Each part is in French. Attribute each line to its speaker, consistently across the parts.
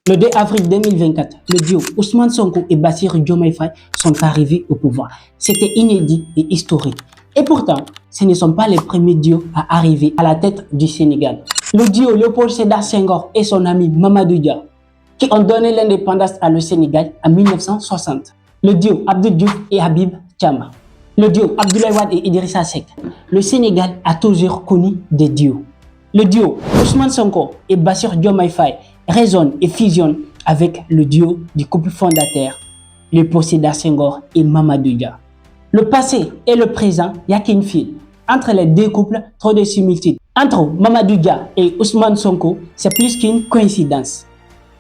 Speaker 1: Le 2 avril 2024, le duo Ousmane Sonko et Bassirou Diomaye Faye sont arrivés au pouvoir. C'était inédit et historique. Et pourtant, ce ne sont pas les premiers duos à arriver à la tête du Sénégal. Le duo Léopold Sédar Senghor et son ami Mamadou Dia, qui ont donné l'indépendance à le Sénégal en 1960. Le duo Abdou Diouf et Habib Thiam. Le duo Abdoulaye Wade et Idrissa Seck. Le Sénégal a toujours connu des duos. Le duo Ousmane Sonko et Bassirou Diomaye Faye résonne et fusionne avec le duo du couple fondateur, Léopold Sédar Senghor et Mamadou Dia. Le passé et le présent, il n'y a qu'une file. Entre les deux couples, trop de similitudes. Entre Mamadou Dia et Ousmane Sonko, c'est plus qu'une coïncidence.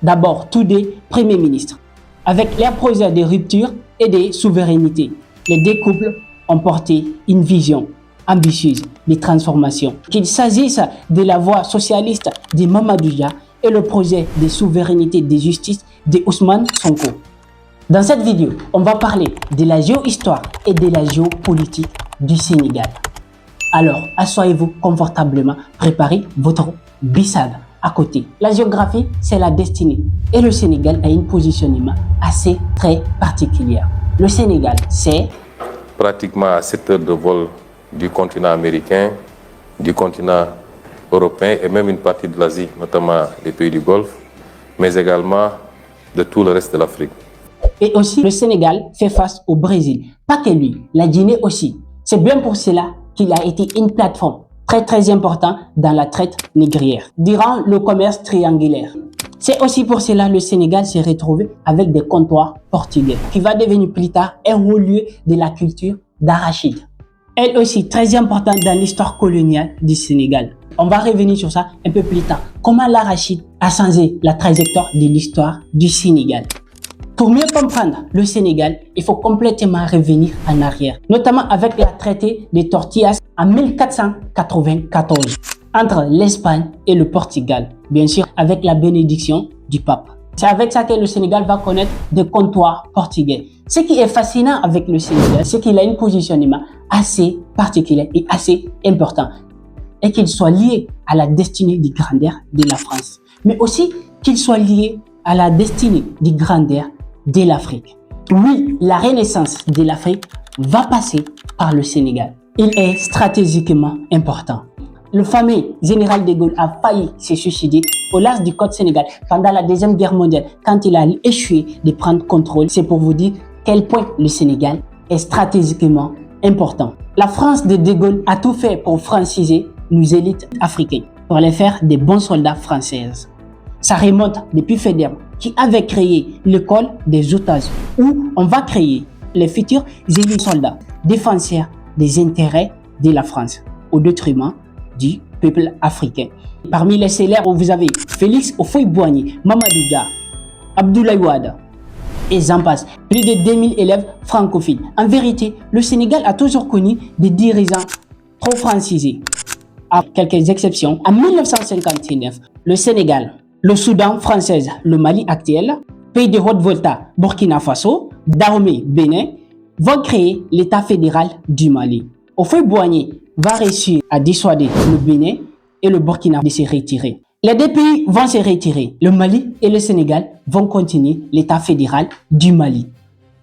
Speaker 1: D'abord, tous deux premiers ministres. Avec leurs projets de rupture et de souveraineté, les deux couples ont porté une vision ambitieuse de transformation. Qu'il s'agisse de la voie socialiste de Mamadou Dia et le projet de souveraineté de justice de Ousmane Sonko. Dans cette vidéo, on va parler de la géohistoire et de la géopolitique du Sénégal. Alors, asseyez-vous confortablement, préparez votre bissade à côté. La géographie, c'est la destinée. Et le Sénégal a un positionnement assez très particulier. Le Sénégal, c'est
Speaker 2: pratiquement à 7 heures de vol du continent américain, du continent européen et même une partie de l'Asie, notamment les pays du Golfe, mais également de tout le reste de l'Afrique.
Speaker 1: Et aussi, le Sénégal fait face au Brésil. Pas que lui, la Guinée aussi. C'est bien pour cela qu'il a été une plateforme très importante dans la traite négrière, durant le commerce triangulaire. C'est aussi pour cela que le Sénégal s'est retrouvé avec des comptoirs portugais, qui va devenir plus tard un haut lieu de la culture d'arachide. Elle aussi très importante dans l'histoire coloniale du Sénégal. On va revenir sur ça un peu plus tard. Comment l'arachide a changé la trajectoire de l'histoire du Sénégal. Pour mieux comprendre le Sénégal, il faut complètement revenir en arrière, notamment avec la traité de Tortillas en 1494 entre l'Espagne et le Portugal, bien sûr avec la bénédiction du pape. C'est avec ça que le Sénégal va connaître des comptoirs portugais. Ce qui est fascinant avec le Sénégal, c'est qu'il a un positionnement assez particulier et assez important, et qu'il soit lié à la destinée du grandeur de la France, mais aussi qu'il soit lié à la destinée du grandeur de l'Afrique. Oui, la renaissance de l'Afrique va passer par le Sénégal. Il est stratégiquement important. Le fameux général de Gaulle a failli se suicider au large du côte Sénégal pendant la Deuxième Guerre mondiale quand il a échoué de prendre contrôle. C'est pour vous dire quel point le Sénégal est stratégiquement important. La France de Gaulle a tout fait pour franciser nos élites africaines, pour les faire des bons soldats françaises. Ça remonte depuis Faidherbe qui avait créé l'école des otages où on va créer les futurs élites soldats, défenseurs des intérêts de la France au détriment du peuple africain. Parmi les célèbres, vous avez Félix Houphouët-Boigny, Mamadou Dia, Abdoulaye Wade et j'en passe. Plus de 2000 élèves francophiles. En vérité, le Sénégal a toujours connu des dirigeants trop francisés. À quelques exceptions, en 1959, le Sénégal, le Soudan français, le Mali actuel, Pays de Haute-Volta, Burkina Faso, Dahomey, Bénin, vont créer l'État fédéral du Mali. Houphouët-Boigny va réussir à dissuader le Bénin et le Burkina de se retirer. Les deux pays vont se retirer. Le Mali et le Sénégal vont continuer l'État fédéral du Mali.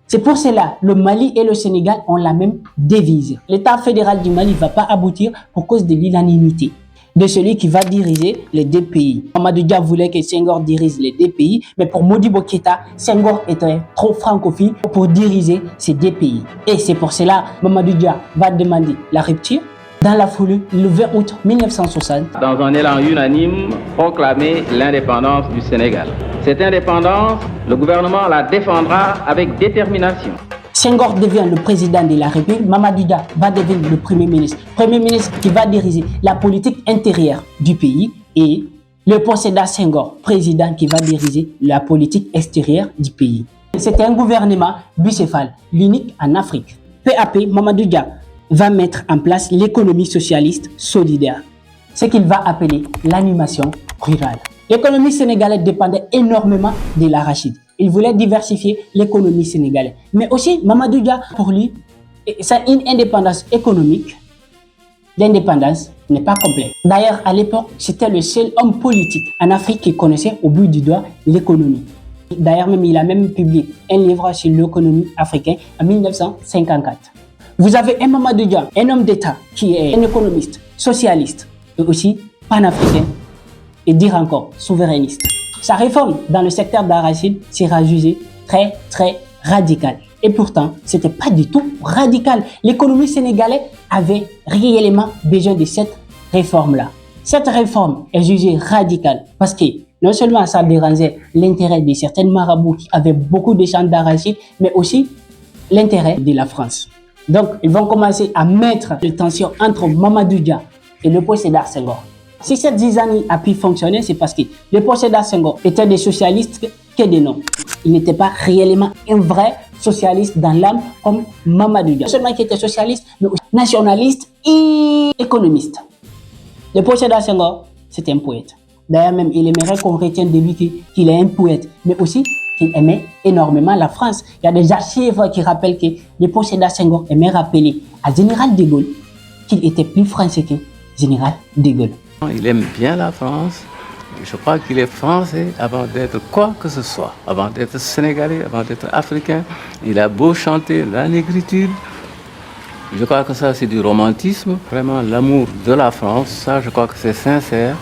Speaker 1: C'est pour cela que le Mali et le Sénégal ont la même devise. L'État fédéral du Mali ne va pas aboutir pour cause de l'unanimité de celui qui va diriger les deux pays. Mamadou Dia voulait que Senghor dirige les deux pays, mais pour Modibo Keïta, Senghor était trop francophile pour diriger ces deux pays. Et c'est pour cela que Mamadou Dia va demander la rupture. Dans la foulée, le 20 août 1960,
Speaker 3: dans un élan unanime, proclamer l'indépendance du Sénégal. Cette indépendance, le gouvernement la défendra avec détermination.
Speaker 1: Senghor devient le président de la République, Mamadou Dia va devenir le Premier ministre qui va diriger la politique intérieure du pays et Léopold Sédar Senghor, président qui va diriger la politique extérieure du pays. C'était un gouvernement bicéphale, l'unique en Afrique. Peu à peu, Mamadou Dia va mettre en place l'économie socialiste solidaire, ce qu'il va appeler l'animation rurale. L'économie sénégalaise dépendait énormément de l'arachide. Il voulait diversifier l'économie sénégalaise. Mais aussi, Mamadou Dia, pour lui, c'est une indépendance économique d'indépendance n'est pas complet. D'ailleurs, à l'époque, c'était le seul homme politique en Afrique qui connaissait au bout du doigt l'économie. D'ailleurs, il a même publié un livre sur l'économie africaine en 1954. Vous avez un Mamadou Dia, un homme d'État qui est un économiste, socialiste et aussi panafricain et dire encore souverainiste. Sa réforme dans le secteur d'arachide sera jugée très radicale. Et pourtant, ce n'était pas du tout radical. L'économie sénégalaise avait réellement besoin de cette réforme-là. Cette réforme est jugée radicale parce que non seulement ça dérangeait l'intérêt de certains marabouts qui avaient beaucoup de champs d'arachide, mais aussi l'intérêt de la France. Donc, ils vont commencer à mettre les tensions entre Mamadou Dia et Léopold Sédar Senghor. Si cette zizanie a pu fonctionner, c'est parce que Léopold Sédar Senghor était des socialistes que des noms. Il n'était pas réellement un vrai socialiste dans l'âme comme Mamadou Dia. Non seulement qu'il était socialiste, mais aussi nationaliste et économiste. Léopold Sédar Senghor, c'était un poète. D'ailleurs, même, il aimerait qu'on retienne de lui qu'il est un poète, mais aussi qu'il aimait énormément la France. Il y a des archives qui rappellent que Léopold Sédar Senghor aimait rappeler à Général de Gaulle qu'il était plus français que Général de Gaulle.
Speaker 4: Il aime bien la France. Je crois qu'il est français avant d'être quoi que ce soit, avant d'être sénégalais, avant d'être africain. Il a beau chanter la négritude. Je crois que ça, c'est du romantisme. Vraiment, l'amour de la France, ça, je crois que c'est sincère.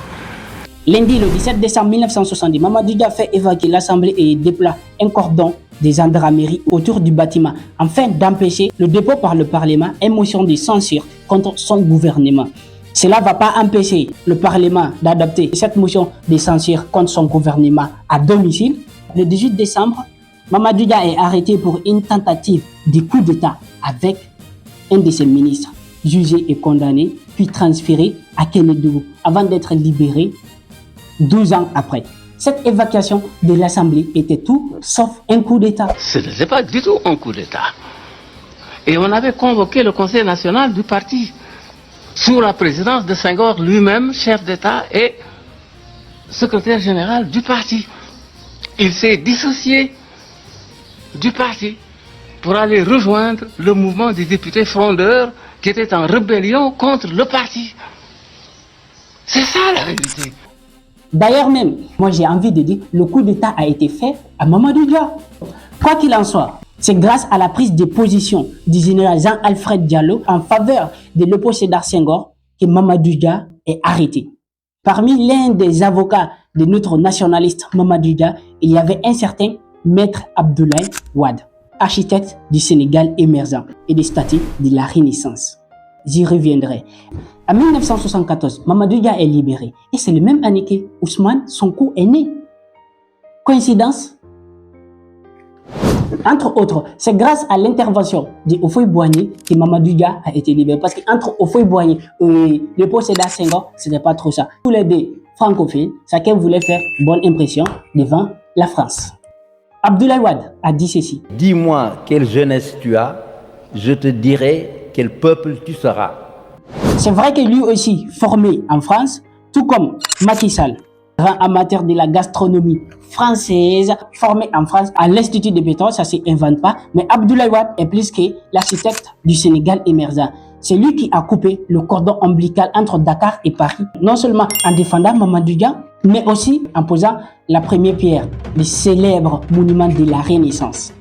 Speaker 1: Lundi, le 17 décembre 1970, Mamadou Dia fait évacuer l'Assemblée et déploie un cordon des gendarmeries autour du bâtiment afin d'empêcher le dépôt par le Parlement une motion de censure contre son gouvernement. Cela ne va pas empêcher le Parlement d'adopter cette motion de censure contre son gouvernement à domicile. Le 18 décembre, Mamadou Dia est arrêté pour une tentative de coup d'État avec un de ses ministres, jugé et condamné, puis transféré à Kénédougou avant d'être libéré 12 ans après. Cette évacuation de l'Assemblée était tout sauf un coup d'État.
Speaker 4: Ce n'était pas du tout un coup d'État. Et on avait convoqué le Conseil national du parti sous la présidence de Senghor lui-même, chef d'État et secrétaire général du parti. Il s'est dissocié du parti pour aller rejoindre le mouvement des députés frondeurs qui étaient en rébellion contre le parti. C'est ça la vérité.
Speaker 1: D'ailleurs même, moi j'ai envie de dire, le coup d'État a été fait à Mamadou Dia. Quoi qu'il en soit, c'est grâce à la prise de position du général Jean-Alfred Diallo en faveur de Léopold Sédar Senghor que Mamadou Dia est arrêté. Parmi l'un des avocats de notre nationaliste Mamadou Dia, il y avait un certain Maître Abdoulaye Wade, architecte du Sénégal émergent et des statuts de la Renaissance. J'y reviendrai. En 1974, Mamadou Dia est libéré et c'est le même année que Ousmane Sonko est né. Coïncidence? Entre autres, c'est grâce à l'intervention de Houphouët-Boigny que Mamadou Dia a été libéré. Parce qu'entre Houphouët-Boigny et Léopold Sédar Senghor, ce n'était pas trop ça. Tous les deux francophones, chacun voulait faire bonne impression devant la France. Abdoulaye Wade a dit ceci.
Speaker 5: Dis-moi quelle jeunesse tu as, je te dirai quel peuple tu seras.
Speaker 1: C'est vrai que lui aussi, formé en France, tout comme Macky Sall, grand amateur de la gastronomie française, formé en France à l'Institut de Pétrole, ça ne s'invente pas, mais Abdoulaye Wade est plus que l'architecte du Sénégal émergent. C'est lui qui a coupé le cordon ombilical entre Dakar et Paris, non seulement en défendant Mamadou Dia, mais aussi en posant la première pierre du célèbre monument de la Renaissance.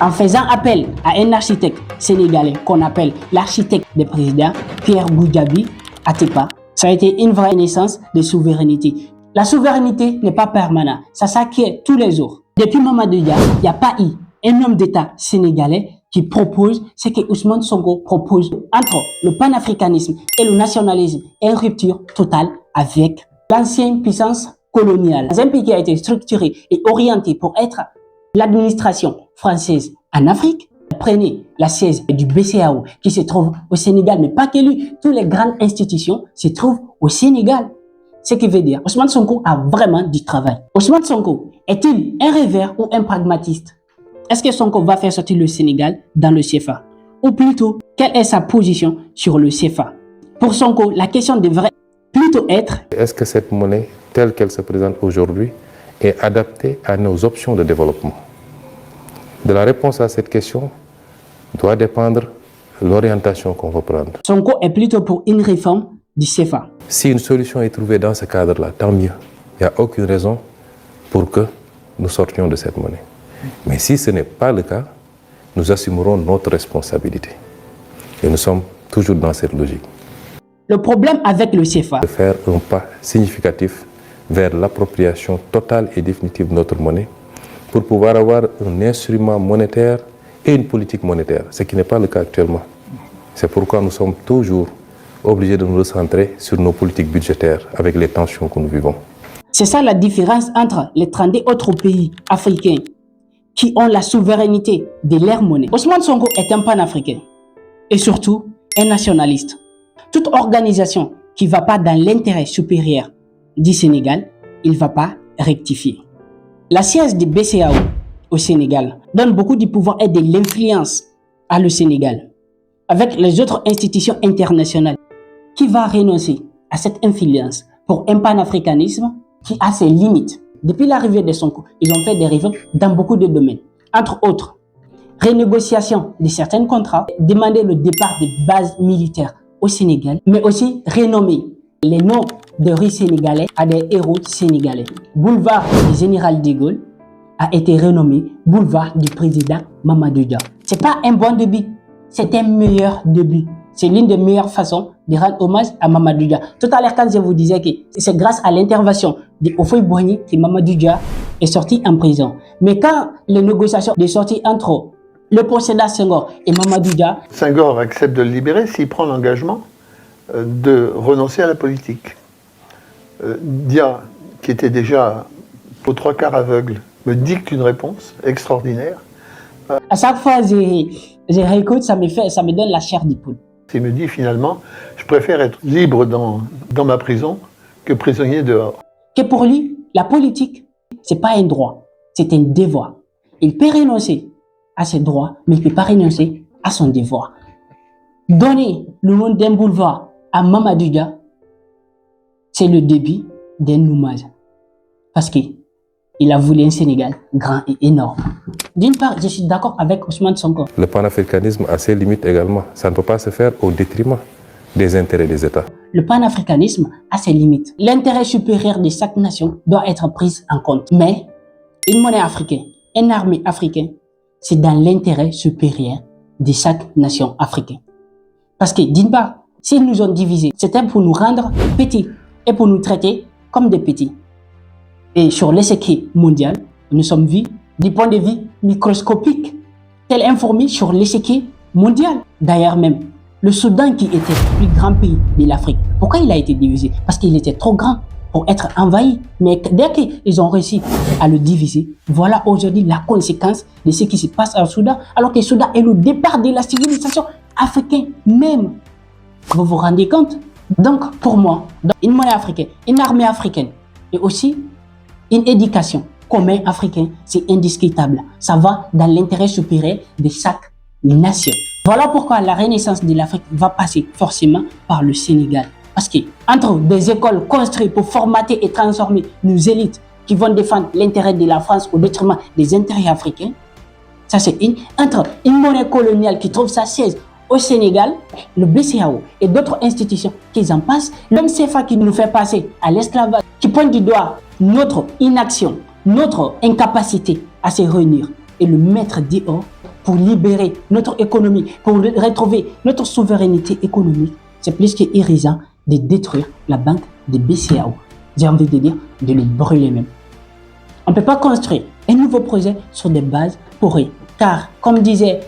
Speaker 1: En faisant appel à un architecte sénégalais qu'on appelle l'architecte des présidents, Pierre Goudiaby Atepa, ça a été une vraie naissance de souveraineté. La souveraineté n'est pas permanente, ça s'acquiert tous les jours. Depuis Mamadou Dia, il n'y a pas eu un homme d'État sénégalais qui propose ce que Ousmane Sonko propose entre le panafricanisme et le nationalisme, une rupture totale avec l'ancienne puissance coloniale. Un pays qui a été structuré et orienté pour être l'administration française en Afrique. Prenez la siège du BCEAO qui se trouve au Sénégal, mais pas que lui, toutes les grandes institutions se trouvent au Sénégal. Ce qui veut dire, Ousmane Sonko a vraiment du travail. Ousmane Sonko est-il un rêveur ou un pragmatiste? Est-ce que Sonko va faire sortir le Sénégal dans le CFA? Ou plutôt, quelle est sa position sur le CFA? Pour Sonko, la question devrait plutôt être:
Speaker 2: est-ce que cette monnaie, telle qu'elle se présente aujourd'hui, est adaptée à nos options de développement? De la réponse à cette question doit dépendre l'orientation qu'on va prendre.
Speaker 1: Sonko est plutôt pour une réforme du CFA.
Speaker 2: Si une solution est trouvée dans ce cadre-là, tant mieux. Il n'y a aucune raison pour que nous sortions de cette monnaie. Mais si ce n'est pas le cas, nous assumerons notre responsabilité. Et nous sommes toujours dans cette logique.
Speaker 1: Le problème avec le CFA,
Speaker 2: De faire un pas significatif vers l'appropriation totale et définitive de notre monnaie pour pouvoir avoir un instrument monétaire et une politique monétaire, ce qui n'est pas le cas actuellement. C'est pourquoi nous sommes toujours obligés de nous recentrer sur nos politiques budgétaires avec les tensions que nous vivons.
Speaker 1: c'est ça la différence entre les 32 autres pays africains qui ont la souveraineté de leur monnaie. Ousmane Sonko est un panafricain et surtout un nationaliste. Toute organisation qui ne va pas dans l'intérêt supérieur du Sénégal, il ne va pas rectifier. La siège du BCEAO au Sénégal donne beaucoup de pouvoir et de l'influence à le Sénégal avec les autres institutions internationales. Qui va renoncer à cette influence pour un panafricanisme qui a ses limites? Depuis l'arrivée de Sonko, ils ont fait des réformes dans beaucoup de domaines. Entre autres, renégociation de certains contrats, demander le départ des bases militaires au Sénégal, mais aussi renommer les noms de rues sénégalais à des héros sénégalais. Boulevard du Général de Gaulle a été renommé boulevard du président Mamadou Dia. C'est pas un bon début, c'est un meilleur début. C'est l'une des meilleures façons de rendre hommage à Mamadou Dia. Tout à l'heure, quand je vous disais que c'est grâce à l'intervention de Houphouët-Boigny que Mamadou Dia est sorti en prison. Mais quand les négociations de sortie entre le procédant Senghor et Mamadou Dia,
Speaker 6: Senghor accepte de le libérer s'il prend l'engagement de renoncer à la politique. Dia, qui était déjà aux trois quarts aveugle, me dicte une réponse extraordinaire.
Speaker 1: à chaque fois je réécoute, ça me donne la chair de poule.
Speaker 6: Il me dit finalement, je préfère être libre dans ma prison que prisonnier dehors.
Speaker 1: Que pour lui, la politique, c'est pas un droit, c'est un devoir. Il peut renoncer à ses droits, mais il ne peut pas renoncer à son devoir. Donner le nom d'un boulevard à Mamadou Dia, c'est le début d'un hommage. Parce qu'il a voulu un Sénégal grand et énorme. D'une part, je suis d'accord avec Ousmane Sonko.
Speaker 2: Le panafricanisme a ses limites également. Ça ne peut pas se faire au détriment des intérêts des États.
Speaker 1: Le panafricanisme a ses limites. L'intérêt supérieur de chaque nation doit être pris en compte. Mais une monnaie africaine, une armée africaine, c'est dans l'intérêt supérieur de chaque nation africaine. Parce que d'une part, s'ils nous ont divisés, c'était pour nous rendre petits et pour nous traiter comme des petits. Et sur l'échiquier mondial, nous sommes vus du point de vue microscopique, tel un fourmi sur l'échiquier mondial. D'ailleurs même, le Soudan qui était le plus grand pays de l'Afrique, pourquoi il a été divisé? Parce qu'il était trop grand pour être envahi. Mais dès qu'ils ont réussi à le diviser, voilà aujourd'hui la conséquence de ce qui se passe au Soudan, alors que le Soudan est le départ de la civilisation africaine même. Vous vous rendez compte? Donc pour moi, une monnaie africaine, une armée africaine et aussi une éducation commune africaine, c'est indiscutable. Ça va dans l'intérêt supérieur de chaque nation. Voilà pourquoi la renaissance de l'Afrique va passer forcément par le Sénégal. Parce que entre des écoles construites pour formater et transformer nos élites qui vont défendre l'intérêt de la France au détriment des intérêts africains, ça c'est entre une monnaie coloniale qui trouve sa siège au Sénégal, le BCEAO et d'autres institutions qui en passent, même CFA qui nous fait passer à l'esclavage, qui pointe du doigt notre inaction, notre incapacité à se réunir et le mettre dehors pour libérer notre économie, pour retrouver notre souveraineté économique, c'est plus qu'irrisant de détruire la banque de BCEAO. J'ai envie de dire de le brûler même. On ne peut pas construire un nouveau projet sur des bases poreuses, car comme disait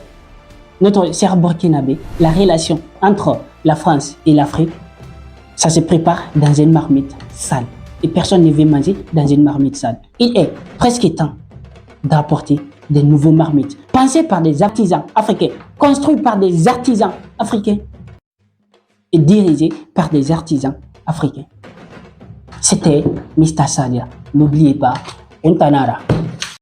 Speaker 1: notre cher burkinabé, la relation entre la France et l'Afrique, ça se prépare dans une marmite sale. Et personne ne veut manger dans une marmite sale. Il est presque temps d'apporter des nouveaux marmites, pensés par des artisans africains, construits par des artisans africains et dirigés par des artisans africains. C'était Mr. Sadia. N'oubliez pas, Untanara.